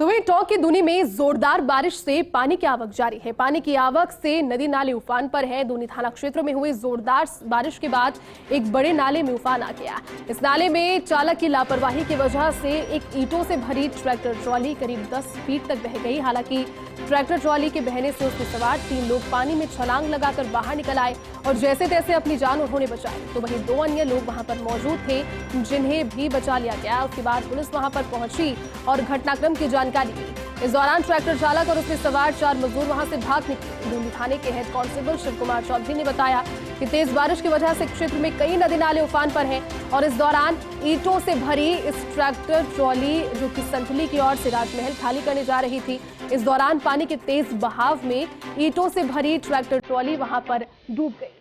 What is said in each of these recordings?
तो वहीं टोंक की दूनी में जोरदार बारिश से पानी की आवक जारी है। पानी की आवक से नदी नाले उफान पर है। दूनी थाना क्षेत्र में हुई जोरदार बारिश के बाद एक बड़े नाले में उफान आ गया। इस नाले में चालक की लापरवाही की वजह से एक ईंटों से भरी ट्रैक्टर ट्रॉली करीब 10 फीट तक बह गई। हालांकि ट्रैक्टर ट्रॉली के बहने से उसमें सवार 3 लोग पानी में छलांग लगाकर बाहर निकल आए और जैसे तैसे अपनी जान उन्होंने बचाई। तो वहीं 2 अन्य लोग वहां पर मौजूद थे जिन्हें भी बचा लिया गया। उसके बाद पुलिस वहां पर पहुंची और घटनाक्रम की जानकारी दी। इस दौरान ट्रैक्टर चालक और उसमें सवार 4 मजदूर वहां से भाग निकले। दूनी थाने के हेड कांस्टेबल शिव कुमार चौधरी ने बताया कि तेज बारिश की वजह से क्षेत्र में कई नदी नाले उफान पर हैं और इस दौरान ईंटों से भरी इस ट्रैक्टर ट्रॉली जो कि संतली की ओर से राजमहल खाली करने जा रही थी, इस दौरान पानी के तेज बहाव में ईंटों से भरी ट्रैक्टर ट्रॉली वहां पर डूब गई।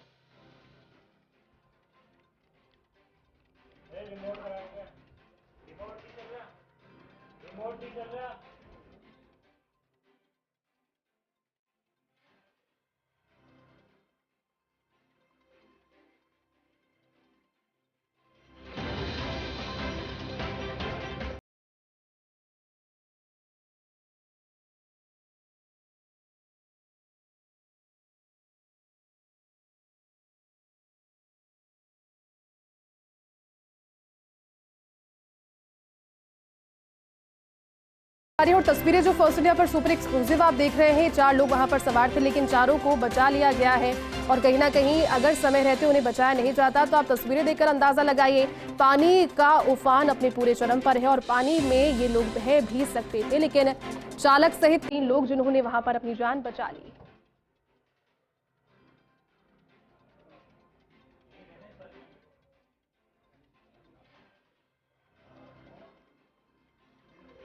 और तस्वीरें जो फर्स्ट इंडिया पर सुपर एक्सक्लूसिव आप देख रहे हैं, 4 लोग वहां पर सवार थे लेकिन चारों को बचा लिया गया है और कहीं ना कहीं अगर समय रहते उन्हें बचाया नहीं जाता तो आप तस्वीरें देखकर अंदाजा लगाइए। पानी का उफान अपने पूरे चरम पर है और पानी में ये लोग बह भी सकते थे लेकिन चालक सहित 3 लोग जिन्होंने वहां पर अपनी जान बचा ली।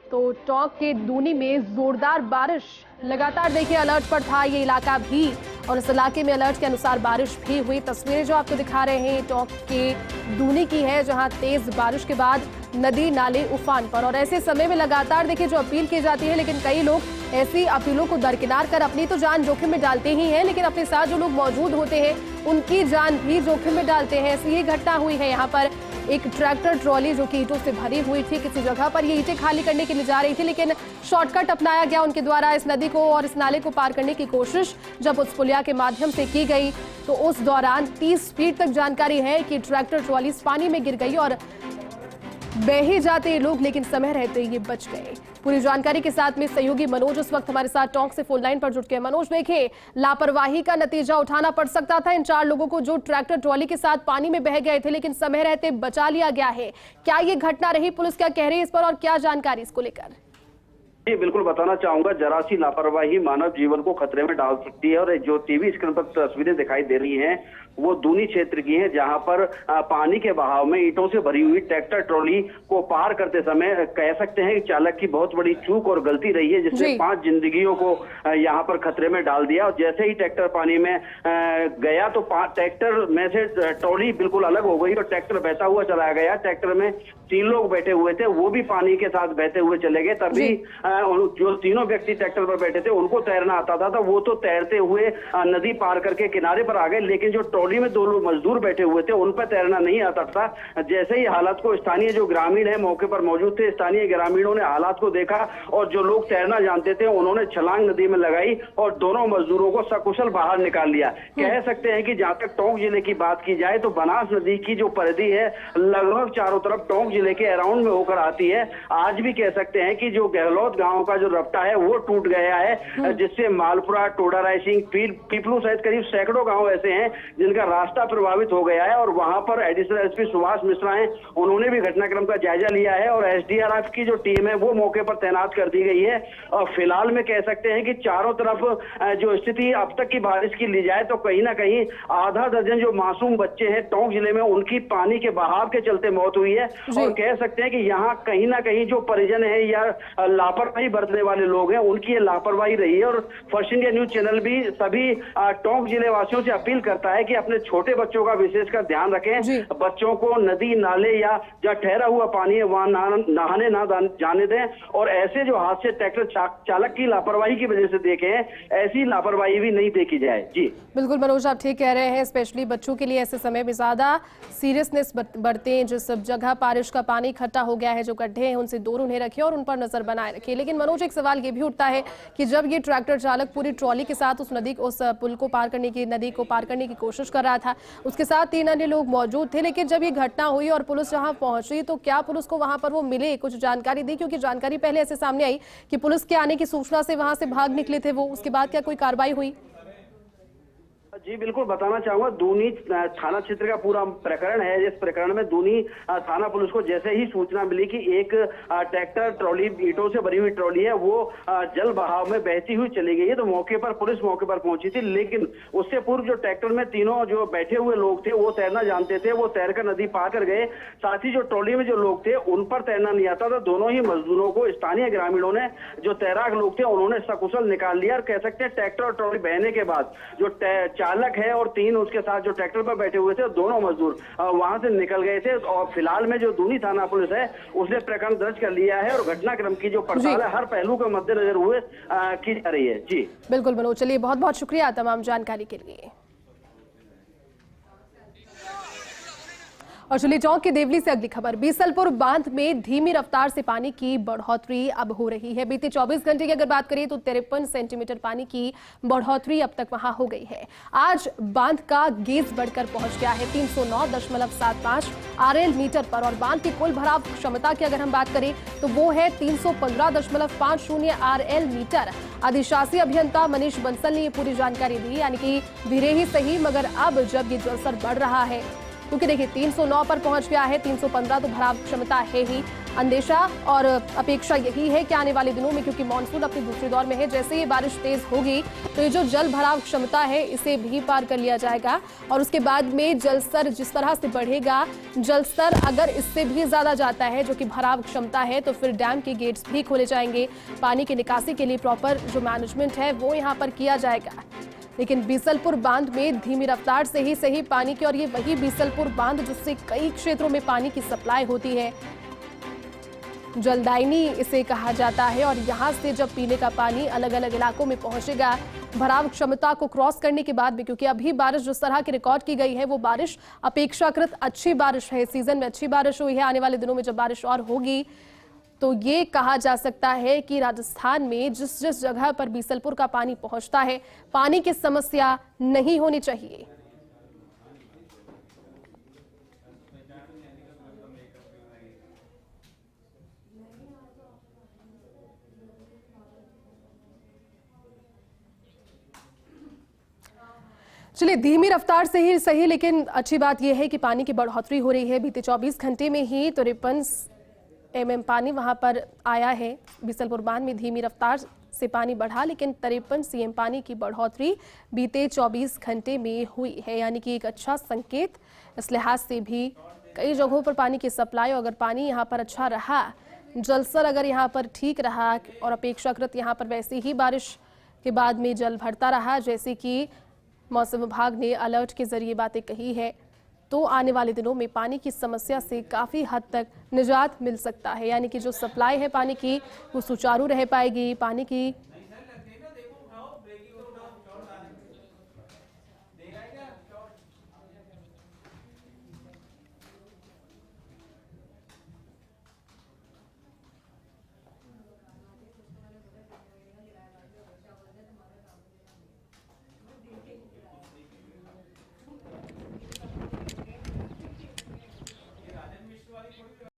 तो टोंक के दूनी में जोरदार बारिश लगातार देखिए अलर्ट पर था ये इलाका भी और इस इलाके में अलर्ट के अनुसार बारिश भी हुई। तस्वीरें जो आपको दिखा रहे हैं टोंक के दूनी की है जहां तेज बारिश के बाद नदी नाले उफान पर और ऐसे समय में लगातार देखिए जो अपील की जाती है लेकिन कई लोग ऐसी अपीलों को दरकिनार कर अपनी तो जान जोखिम में डालते ही हैं लेकिन अपने साथ जो लोग मौजूद होते हैं उनकी जान भी जोखिम में डालते हैं। ऐसी ही घटना हुई है यहाँ पर। एक ट्रैक्टर ट्रॉली जो कि ईंटों से भरी हुई थी, किसी जगह पर ये ईंटें खाली करने के लिए जा रही थी लेकिन शॉर्टकट अपनाया गया उनके द्वारा। इस नदी को और इस नाले को पार करने की कोशिश जब उस पुलिया के माध्यम से की गई तो उस दौरान 30 फीट तक जानकारी है कि ट्रैक्टर ट्रॉली पानी में गिर गई और बह ही जाते लोग लेकिन समय रहते ये बच गए। पूरी जानकारी के साथ में सहयोगी मनोज इस वक्त हमारे साथ टोंक से फोन लाइन पर जुट गए। मनोज, देखिए लापरवाही का नतीजा उठाना पड़ सकता था इन 4 लोगों को जो ट्रैक्टर ट्रॉली के साथ पानी में बह गए थे लेकिन समय रहते बचा लिया गया है। क्या ये घटना रही, पुलिस क्या कह रही है इस पर और क्या जानकारी इसको लेकर? जी बिल्कुल बताना चाहूंगा, जरा सी लापरवाही मानव जीवन को खतरे में डाल सकती है और जो टीवी स्क्रीन पर तस्वीरें दिखाई दे रही हैं वो दूनी क्षेत्र की हैं जहां पर पानी के बहाव में ईंटों से भरी हुई ट्रैक्टर ट्रॉली को पार करते समय कह सकते हैं कि चालक की बहुत बड़ी चूक और गलती रही है जिसने 5 जिंदगियों को यहां पर खतरे में डाल दिया। और जैसे ही ट्रैक्टर पानी में गया तो ट्रैक्टर में से ट्रॉली बिल्कुल अलग हो गई और ट्रैक्टर बहता हुआ चला गया। ट्रैक्टर में 3 लोग बैठे हुए थे, वो भी पानी के साथ बहते हुए चले गए। तभी जो तीनों व्यक्ति ट्रैक्टर पर बैठे थे उनको तैरना आता था तो वो तो तैरते हुए नदी पार करके किनारे पर आ गए लेकिन जो ट्रॉली में 2 लोग मजदूर बैठे हुए थे उन पर तैरना नहीं आता था। जैसे ही हालात को स्थानीय जो ग्रामीण है मौके पर मौजूद थे, स्थानीय ग्रामीणों ने हालात को देखा और जो लोग तैरना जानते थे उन्होंने छलांग नदी में लगाई और दोनों मजदूरों को सकुशल बाहर निकाल लिया। कह सकते हैं कि जहां तक टोंक जिले की बात की जाए तो बनास नदी की जो परिधि है लगभग चारों तरफ टोंक जिले के अराउंड में होकर आती है। आज भी कह सकते हैं कि जो गहलोत गांव का जो रपटा है वो टूट गया है जिससे मालपुरा, टोडा रायसिंह, पीपलू सहित करीब सैकड़ों गांव ऐसे हैं जिनका रास्ता प्रभावित हो गया है। और वहां पर एडिशनल एसपी सुभाष मिश्रा हैं, उन्होंने भी घटनाक्रम का जायजा लिया है और एसडीआरएफ की जो टीम है वो मौके पर तैनात कर दी गई है। और फिलहाल में कह सकते हैं कि चारों तरफ जो स्थिति अब तक की बारिश की ली जाए तो कहीं ना कहीं आधा दर्जन जो मासूम बच्चे हैं टोंक जिले में उनकी पानी के बहाव के चलते मौत हुई है। और कह सकते हैं कि यहाँ कहीं ना कहीं जो परिजन है या लापरवाही बरतने वाले लोग हैं उनकी ये लापरवाही रही है। और फर्स्ट इंडिया न्यूज चैनल भी सभी टोंक जिले वासियों से अपील करता है कि अपने छोटे बच्चों का विशेषकर ध्यान रखें। बच्चों को नदी, नाले या जहाँ ठहरा हुआ पानी है वहां नहाने ना जाने दें और ऐसे जो हादसे ट्रैक्टर चालक की लापरवाही की वजह से देखे हैं ऐसी लापरवाही भी नहीं देखी जाए। जी बिल्कुल मनोज, आप ठीक कह रहे हैं। स्पेशली बच्चों के लिए ऐसे समय में ज्यादा सीरियसनेस बरतें। जिस जगह बारिश का पानी इकट्ठा हो गया है, जो गड्ढे हैं उनसे दूर उन्हें रखें और उन पर नजर बनाए रखें। लेकिन मनोज, एक सवाल ये भी उठता है कि जब ये ट्रैक्टर चालक पूरी ट्रॉली के साथ उस पुल को पार करने की, नदी को पार करने की कोशिश कर रहा था, उसके साथ 3 अन्य लोग मौजूद थे, लेकिन जब ये घटना हुई और पुलिस जहां पहुंची तो क्या पुलिस को वहां पर वो मिले, कुछ जानकारी दी? क्योंकि जानकारी पहले ऐसे सामने आई कि पुलिस के आने की सूचना से वहां से भाग निकले थे वो, उसके बाद क्या कोई कार्रवाई हुई? जी बिल्कुल बताना चाहूंगा, दूनी थाना क्षेत्र का पूरा प्रकरण है। इस प्रकरण में दूनी थाना पुलिस को जैसे ही सूचना मिली कि एक ट्रैक्टर ट्रॉली, ईंटों से भरी हुई ट्रॉली है, वो जल बहाव में बहती हुई चली गई है, तो मौके पर पुलिस मौके पर पहुंची थी। लेकिन उससे पूर्व जो ट्रैक्टर में तीनों जो बैठे हुए लोग थे वो तैरना जानते थे, वो तैरकर नदी पार कर गए। साथ ही जो ट्रॉली में जो लोग थे उन पर तैरना नहीं आता था। दोनों ही मजदूरों को स्थानीय ग्रामीणों ने, जो तैराक लोग थे, उन्होंने सकुशल निकाल लिया। और कह सकते हैं ट्रैक्टर और ट्रॉली बहने के बाद जो चालक है और 3 उसके साथ जो ट्रैक्टर पर बैठे हुए थे, दोनों मजदूर वहां से निकल गए थे। और फिलहाल में जो दूनी थाना पुलिस है उसने प्रकरण दर्ज कर लिया है और घटनाक्रम की जो पड़ताल है हर पहलू के मद्देनजर हुए की जा रही है। जी बिल्कुल मनोज, चलिए बहुत बहुत शुक्रिया तमाम जानकारी के लिए। और चलिए चौक के देवली से अगली खबर, बीसलपुर बांध में धीमी रफ्तार से पानी की बढ़ोतरी अब हो रही है। बीते 24 घंटे की अगर बात करें तो 53 सेंटीमीटर पानी की बढ़ोतरी अब तक वहां हो गई है। आज बांध का गेज बढ़कर पहुंच गया है 309.75 आरएल मीटर पर, और बांध की कुल भराव क्षमता की अगर हम बात करें तो वो है 315.50 आरएल मीटर। अधिशासी अभियंता मनीष बंसल ने ये पूरी जानकारी दी, यानी कि धीरे ही सही मगर अब जब ये जलस्तर बढ़ रहा है, क्योंकि देखिए 309 पर पहुंच गया है, 315 तो भराव क्षमता है ही। अंदेशा और अपेक्षा यही है कि आने वाले दिनों में, क्योंकि मानसून अपने दूसरे दौर में है, जैसे ये बारिश तेज होगी तो ये जो जल भराव क्षमता है इसे भी पार कर लिया जाएगा। और उसके बाद में जलस्तर जिस तरह से बढ़ेगा, जलस्तर अगर इससे भी ज्यादा जाता है जो कि भराव क्षमता है, तो फिर डैम के गेट्स भी खोले जाएंगे। पानी की निकासी के लिए प्रॉपर जो मैनेजमेंट है वो यहाँ पर किया जाएगा। लेकिन बीसलपुर बांध में धीमी रफ्तार से ही सही पानी की, और ये वही बीसलपुर बांध जिससे कई क्षेत्रों में पानी की सप्लाई होती है, जलदायिनी इसे कहा जाता है। और यहाँ से जब पीने का पानी अलग अलग इलाकों में पहुंचेगा भराव क्षमता को क्रॉस करने के बाद भी, क्योंकि अभी बारिश जिस तरह की रिकॉर्ड की गई है वो बारिश अपेक्षाकृत अच्छी बारिश है, सीजन में अच्छी बारिश हुई है। आने वाले दिनों में जब बारिश और होगी तो ये कहा जा सकता है कि राजस्थान में जिस जिस जगह पर बीसलपुर का पानी पहुंचता है, पानी की समस्या नहीं होनी चाहिए। चलिए धीमी रफ्तार से ही सही, लेकिन अच्छी बात यह है कि पानी की बढ़ोतरी हो रही है। बीते 24 घंटे में ही 53 एमएम पानी वहां पर आया है। बीसलपुर बांध में धीमी रफ्तार से पानी बढ़ा, लेकिन 53 सीएम पानी की बढ़ोतरी बीते 24 घंटे में हुई है, यानी कि एक अच्छा संकेत। इस लिहाज से भी कई जगहों पर पानी की सप्लाई, अगर पानी यहाँ पर अच्छा रहा, जलस्तर अगर यहाँ पर ठीक रहा और अपेक्षाकृत यहाँ पर वैसी ही बारिश के बाद में जल भरता रहा जैसे कि मौसम विभाग ने अलर्ट के जरिए बातें कही है, तो आने वाले दिनों में पानी की समस्या से काफ़ी हद तक निजात मिल सकता है। यानी कि जो सप्लाई है पानी की वो सुचारू रह पाएगी, पानी की